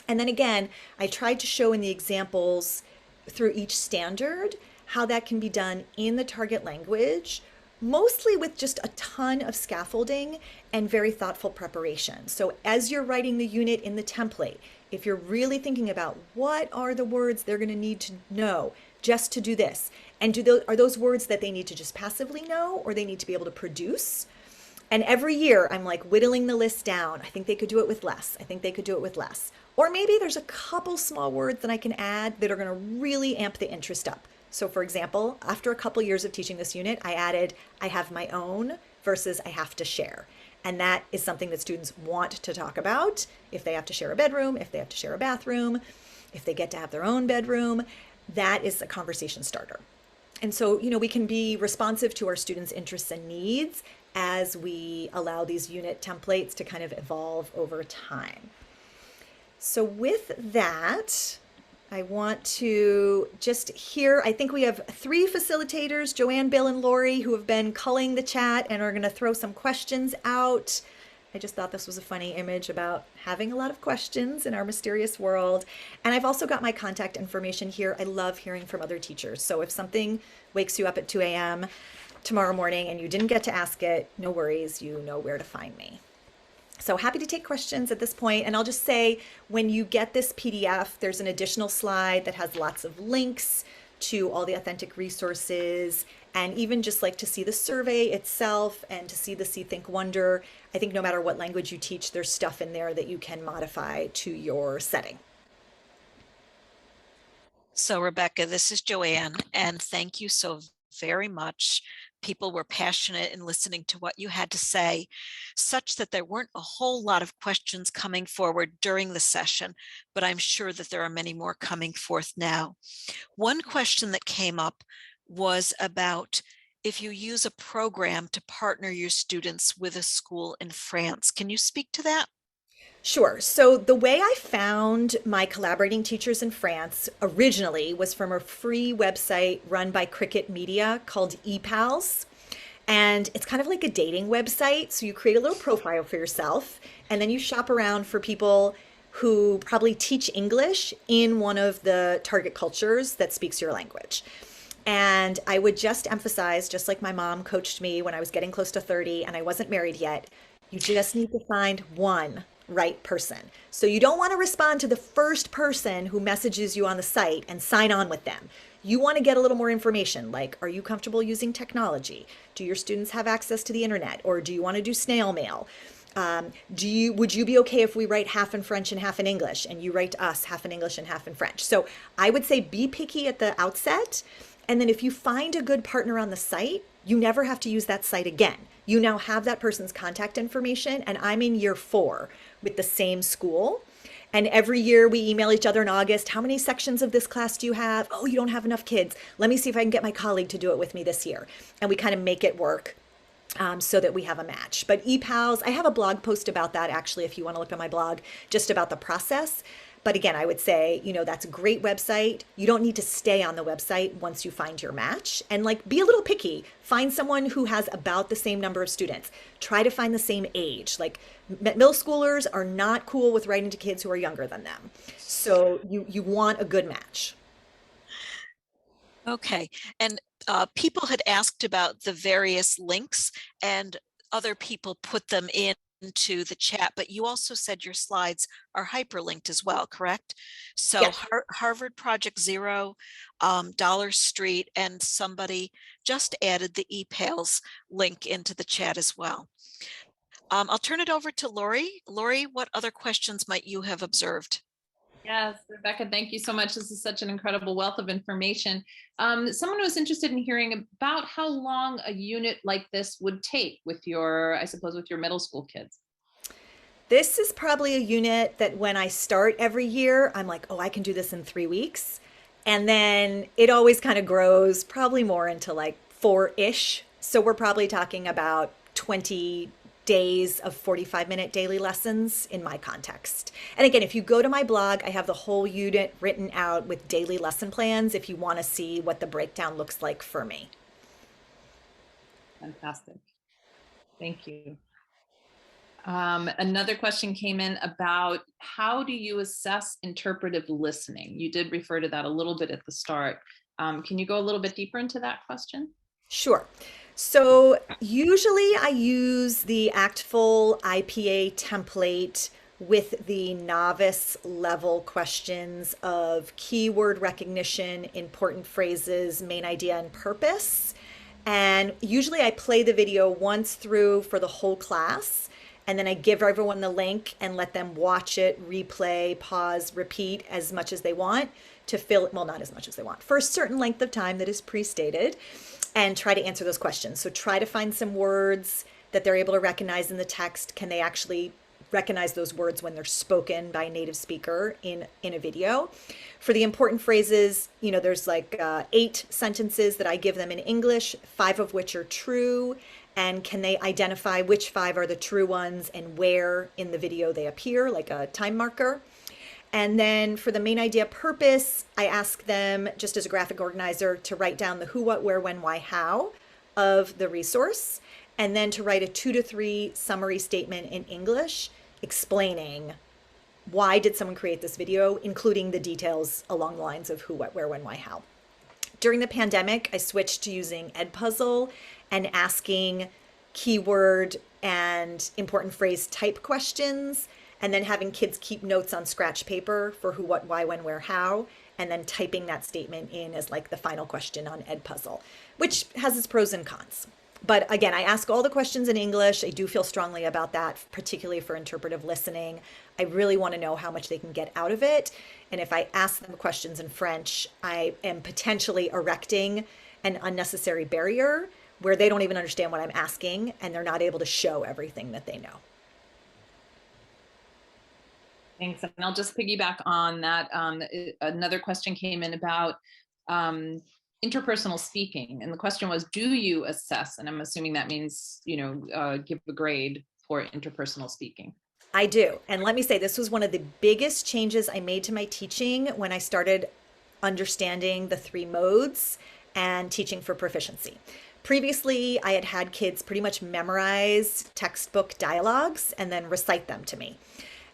And then again, I tried to show in the examples through each standard how that can be done in the target language, mostly with just a ton of scaffolding and very thoughtful preparation. So as you're writing the unit in the template, if you're really thinking about what are the words they're going to need to know just to do this, and are those words that they need to just passively know or they need to be able to produce? And every year I'm like whittling the list down. I think they could do it with less. I think they could do it with less. Or maybe there's a couple small words that I can add that are going to really amp the interest up. So for example, after a couple years of teaching this unit, I added, I have my own versus I have to share. And that is something that students want to talk about. If they have to share a bedroom, if they have to share a bathroom, if they get to have their own bedroom, that is a conversation starter. And so, we can be responsive to our students' interests and needs as we allow these unit templates to kind of evolve over time. So with that, I want to just hear, I think we have three facilitators, Joanne, Bill, and Lori, who have been culling the chat and are going to throw some questions out. I just thought this was a funny image about having a lot of questions in our mysterious world. And I've also got my contact information here. I love hearing from other teachers. So if something wakes you up at 2 a.m. tomorrow morning and you didn't get to ask it, no worries, you know where to find me. So happy to take questions at this point. And I'll just say, when you get this PDF, there's an additional slide that has lots of links to all the authentic resources, and even just like to see the survey itself and to see the See, Think, Wonder. I think no matter what language you teach, there's stuff in there that you can modify to your setting. So Rebecca, this is Joanne, and thank you so very much. People were passionate in listening to what you had to say, such that there weren't a whole lot of questions coming forward during the session, but I'm sure that there are many more coming forth now. One question that came up was about if you use a program to partner your students with a school in France. Can you speak to that? Sure. So the way I found my collaborating teachers in France originally was from a free website run by Cricket Media called ePals. And it's kind of like a dating website. So you create a little profile for yourself, and then you shop around for people who probably teach English in one of the target cultures that speaks your language. And I would just emphasize, just like my mom coached me when I was getting close to 30 and I wasn't married yet, you just need to find one right person. So you don't want to respond to the first person who messages you on the site and sign on with them. You want to get a little more information, like, are you comfortable using technology? Do your students have access to the internet? Or do you want to do snail mail? Would you be okay if we write half in French and half in English, and you write to us half in English and half in French? So I would say be picky at the outset. And then if you find a good partner on the site, you never have to use that site again. You now have that person's contact information, and I'm in year 4 with the same school. And every year we email each other in August, how many sections of this class do you have? Oh, you don't have enough kids. Let me see if I can get my colleague to do it with me this year. And we kind of make it work so that we have a match. But ePals, I have a blog post about that actually, if you want to look at my blog, just about the process. But again, I would say, that's a great website. You don't need to stay on the website once you find your match. And be a little picky. Find someone who has about the same number of students. Try to find the same age. Middle schoolers are not cool with writing to kids who are younger than them. So you want a good match. Okay. And people had asked about the various links, and other people put them into the chat, but you also said your slides are hyperlinked as well, correct? So Yes. Harvard Project Zero, Dollar Street, and somebody just added the ePals link into the chat as well. I'll turn it over to Lori. Lori, what other questions might you have observed? Yes, Rebecca, thank you so much. This is such an incredible wealth of information. Someone was interested in hearing about how long a unit like this would take with your, I suppose, with your middle school kids. This is probably a unit that when I start every year, I'm like, oh, I can do this in 3 weeks. And then it always kind of grows probably more into 4-ish. So we're probably talking about 20 days of 45-minute daily lessons in my context. And again, if you go to my blog, I have the whole unit written out with daily lesson plans if you want to see what the breakdown looks like for me. Fantastic. Thank you. Another question came in about how do you assess interpretive listening? You did refer to that a little bit at the start. Can you go a little bit deeper into that question? Sure. So usually I use the ACTFL IPA template with the novice level questions of keyword recognition, important phrases, main idea, and purpose. And usually I play the video once through for the whole class, and then I give everyone the link and let them watch it, replay, pause, repeat as much as they want to fill it. Well, not as much as they want, for a certain length of time that is pre-stated, and try to answer those questions. So try to find some words that they're able to recognize in the text. Can they actually recognize those words when they're spoken by a native speaker in a video? For the important phrases, there's 8 sentences that I give them in English, 5 of which are true. And can they identify which 5 are the true ones and where in the video they appear, like a time marker? And then for the main idea purpose, I ask them, just as a graphic organizer, to write down the who, what, where, when, why, how of the resource, and then to write a 2 to 3 summary statement in English explaining why did someone create this video, including the details along the lines of who, what, where, when, why, how. During the pandemic, I switched to using Edpuzzle and asking keyword and important phrase type questions, and then having kids keep notes on scratch paper for who, what, why, when, where, how, and then typing that statement in as like the final question on Edpuzzle, which has its pros and cons. But again, I ask all the questions in English. I do feel strongly about that, particularly for interpretive listening. I really want to know how much they can get out of it. And if I ask them questions in French, I am potentially erecting an unnecessary barrier where they don't even understand what I'm asking and they're not able to show everything that they know. Thanks. And I'll just piggyback on that. Another question came in about interpersonal speaking. And the question was, do you assess? And I'm assuming that means, give a grade for interpersonal speaking. I do. And let me say, this was one of the biggest changes I made to my teaching when I started understanding the 3 modes and teaching for proficiency. Previously, I had had kids pretty much memorize textbook dialogues and then recite them to me.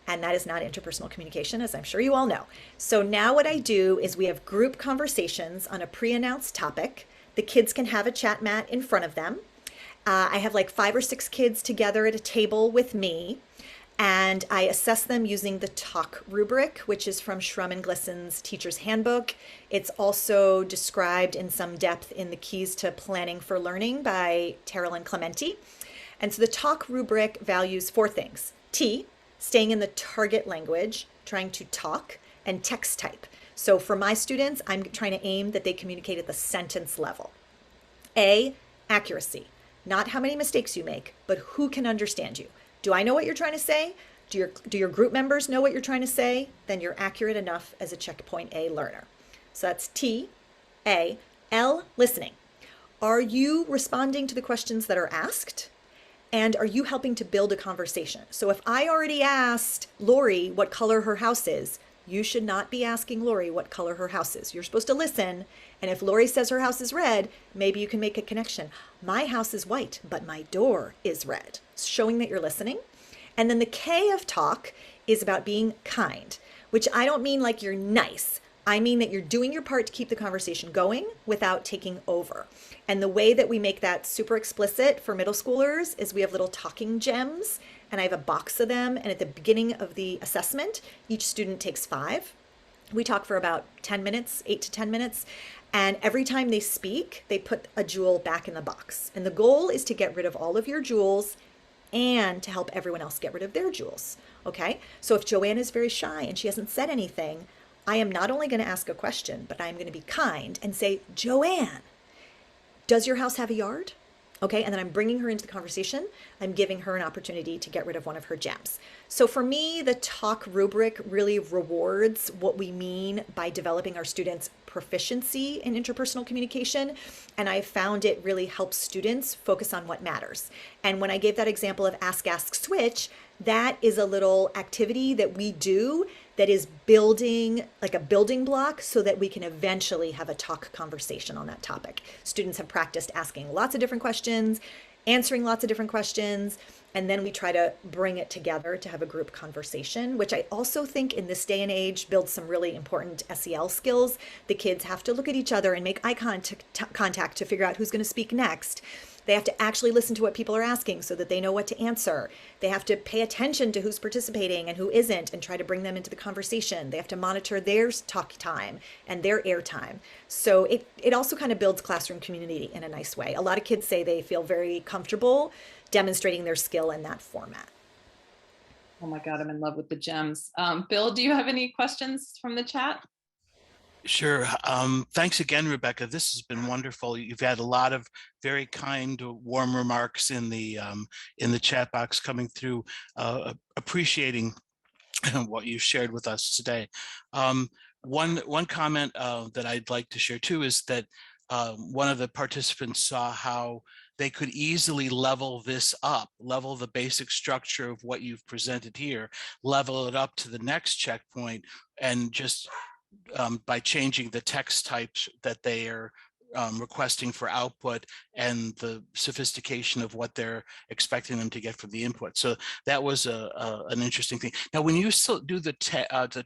And that is not interpersonal communication, as I'm sure you all know. So now what I do is we have group conversations on a pre-announced topic. The kids can have a chat mat in front of them. I have like 5 or 6 kids together at a table with me, and I assess them using the talk rubric, which is from Shrum and Glisson's Teacher's Handbook. It's also described in some depth in the Keys to Planning for Learning by Terrell Clementi. And so the talk rubric values 4 things: T, staying in the target language, trying to talk, and text type. So for my students, I'm trying to aim that they communicate at the sentence level. A, accuracy, not how many mistakes you make, but who can understand you. Do I know what you're trying to say? Do your group members know what you're trying to say? Then you're accurate enough as a checkpoint A learner. So that's T, A. L, listening. Are you responding to the questions that are asked? And are you helping to build a conversation? So if I already asked Lori what color her house is, you should not be asking Lori what color her house is. You're supposed to listen. And if Lori says her house is red, maybe you can make a connection. My house is white, but my door is red. Showing that you're listening. And then the K of talk is about being kind, which I don't mean like you're nice. I mean that you're doing your part to keep the conversation going without taking over. And the way that we make that super explicit for middle schoolers is we have little talking gems, and I have a box of them. And at the beginning of the assessment, each student takes 5. We talk for about 10 minutes, 8 to 10 minutes. And every time they speak, they put a jewel back in the box. And the goal is to get rid of all of your jewels and to help everyone else get rid of their jewels. Okay? So if Joanne is very shy and she hasn't said anything, I am not only going to ask a question, but I'm going to be kind and say, Joanne, does your house have a yard? Okay, and then I'm bringing her into the conversation. I'm giving her an opportunity to get rid of one of her gems. So for me, the talk rubric really rewards what we mean by developing our students' proficiency in interpersonal communication. And I found it really helps students focus on what matters. And when I gave that example of ask, ask, switch, that is a little activity that we do that is building, like a building block, so that we can eventually have a talk conversation on that topic. Students have practiced asking lots of different questions, answering lots of different questions, and then we try to bring it together to have a group conversation, which I also think in this day and age builds some really important SEL skills. The kids have to look at each other and make eye contact to figure out who's going to speak next. They have to actually listen to what people are asking so that they know what to answer. They have to pay attention to who's participating and who isn't and try to bring them into the conversation. They have to monitor their talk time and their air time. So it also kind of builds classroom community in a nice way. A lot of kids say they feel very comfortable demonstrating their skill in that format. Oh my God, I'm in love with the gems. Bill, do you have any questions from the chat? Sure. Thanks again, Rebecca. This has been wonderful. You've had a lot of very kind, warm remarks in the chat box coming through, appreciating what you shared with us today. One comment that I'd like to share too is that one of the participants saw how they could easily level this up, level the basic structure of what you've presented here, level it up to the next checkpoint, and just by changing the text types that they are requesting for output and the sophistication of what they're expecting them to get from the input. So that was an interesting thing. Now, when you still do the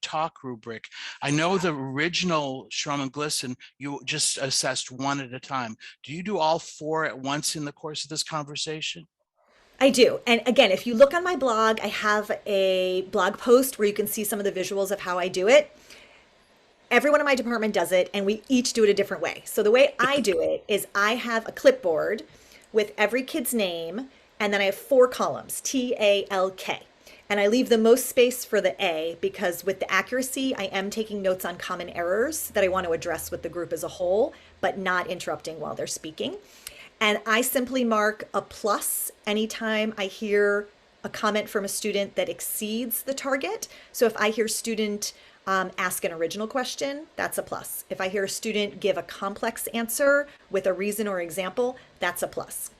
talk rubric, I know the original Schrum and Glisson, you just assessed one at a time. Do you do all four at once in the course of this conversation? I do. And again, if you look on my blog, I have a blog post where you can see some of the visuals of how I do it. Everyone in my department does it, and we each do it a different way. So the way I do it is I have a clipboard with every kid's name, and then I have 4 columns, TALK. And I leave the most space for the A because with the accuracy, I am taking notes on common errors that I want to address with the group as a whole, but not interrupting while they're speaking. And I simply mark a plus anytime I hear a comment from a student that exceeds the target. So if I hear student ask an original question, that's a plus. If I hear a student give a complex answer with a reason or example, that's a plus.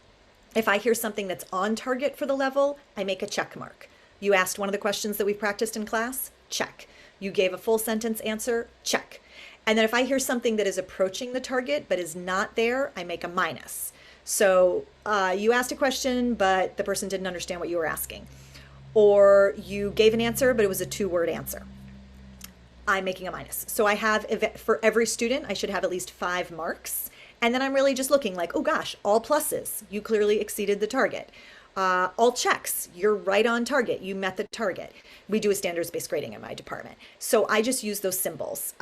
If I hear something that's on target for the level, I make a check mark. You asked one of the questions that we practiced in class? Check. You gave a full sentence answer? Check. And then if I hear something that is approaching the target but is not there, I make a minus. So you asked a question, but the person didn't understand what you were asking. Or you gave an answer, but it was a 2-word answer. I'm making a minus. So I have, for every student, I should have at least 5 marks. And then I'm really just looking like, oh gosh, all pluses, you clearly exceeded the target. All checks, you're right on target, you met the target. We do a standards-based grading in my department. So I just use those symbols.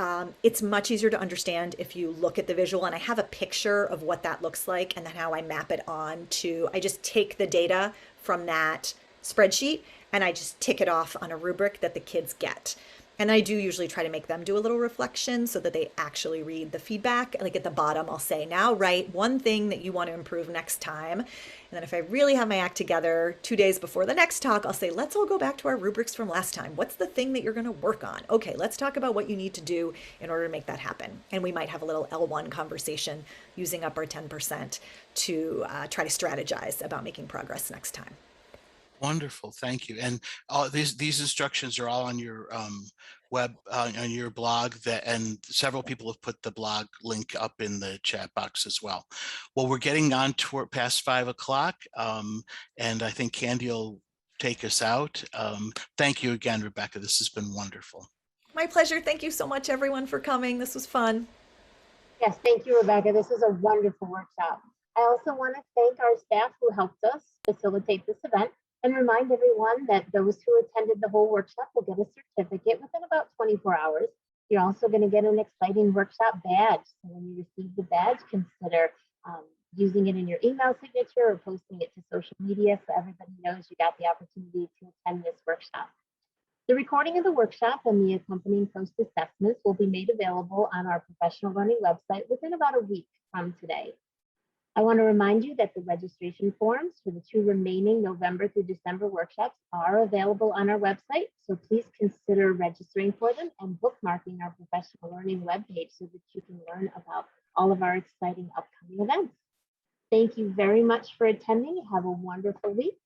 It's much easier to understand if you look at the visual, and I have a picture of what that looks like and then how I map it on to, I just take the data from that spreadsheet and I just tick it off on a rubric that the kids get. And I do usually try to make them do a little reflection so that they actually read the feedback. Like at the bottom, I'll say, now write one thing that you want to improve next time. And then if I really have my act together 2 days before the next talk, I'll say, let's all go back to our rubrics from last time. What's the thing that you're going to work on? Okay, let's talk about what you need to do in order to make that happen. And we might have a little L1 conversation using up our 10% to try to strategize about making progress next time. Wonderful, thank you. And all these instructions are all on your web on your blog, and several people have put the blog link up in the chat box as well. Well, we're getting on toward past 5 o'clock, and I think Candy will take us out. Thank you again, Rebecca. This has been wonderful. My pleasure. Thank you so much, everyone, for coming. This was fun. Yes, thank you, Rebecca. This is a wonderful workshop. I also want to thank our staff who helped us facilitate this event, and remind everyone that those who attended the whole workshop will get a certificate within about 24 hours. You're also going to get an exciting workshop badge. So when you receive the badge, consider using it in your email signature or posting it to social media so everybody knows you got the opportunity to attend this workshop. The recording of the workshop and the accompanying post-assessments will be made available on our professional learning website within about a week from today. I want to remind you that the registration forms for the 2 remaining November through December workshops are available on our website, so please consider registering for them and bookmarking our professional learning webpage so that you can learn about all of our exciting upcoming events. Thank you very much for attending. Have a wonderful week,